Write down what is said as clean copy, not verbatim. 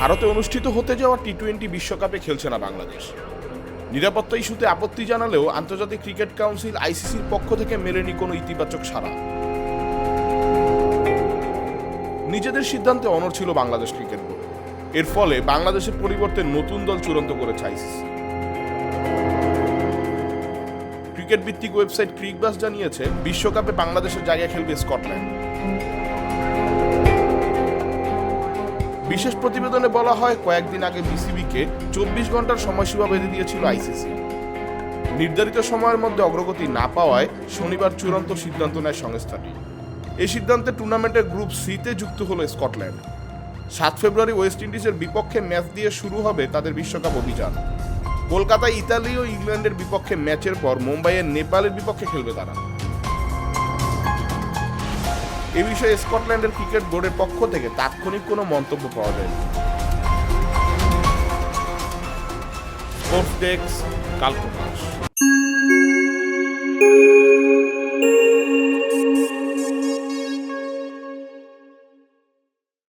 ভারতে অনুষ্ঠিত হতে যাওয়া টি-20 বিশ্বকাপে খেলছে না বাংলাদেশ। নিরাপত্তা ইস্যুতে আপত্তি জানালেও আন্তর্জাতিক ক্রিকেট কাউন্সিল আইসিসির পক্ষ থেকে মেলেনি কোনো ইতিবাচক সাড়া। নিজেদের সিদ্ধান্তে অনড় ছিল বাংলাদেশ ক্রিকেট বোর্ড। এর ফলে বাংলাদেশের পরিবর্তে নতুন দল চূড়ান্ত করেছে আইসিসি। ক্রিকেট ভিত্তিক ওয়েবসাইট ক্রিকবাস জানিয়েছে, বিশ্বকাপে বাংলাদেশের জায়গায় খেলবে স্কটল্যান্ড। বিশেষ প্রতিবেদনে বলা হয়, কয়েকদিন আগে বিসিবিকে 24 ঘন্টার সময়সীমা বেঁধে দিয়েছিল আইসিসি। নির্ধারিত সময়ের মধ্যে অগ্রগতি না পাওয়ায় শনিবার চূড়ান্ত সিদ্ধান্ত নেয় সংস্থাটি। এই সিদ্ধান্তে টুর্নামেন্টের গ্রুপ সিতে যুক্ত হলো স্কটল্যান্ড। 7 ফেব্রুয়ারি ওয়েস্ট ইন্ডিজের বিপক্ষে ম্যাচ দিয়ে শুরু হবে তাদের বিশ্বকাপ অভিযান। কলকাতায় ইতালি ও ইংল্যান্ডের বিপক্ষে ম্যাচের পর মুম্বাইয়ের নেপালের বিপক্ষে খেলবে তারা। এ বিষয়ে স্কটল্যান্ডের ক্রিকেট বোর্ডের পক্ষ থেকে তাৎক্ষণিক কোনো মন্তব্য পাওয়া যায়নি। স্পোর্টস ডেস্ক, কাল প্রকাশ।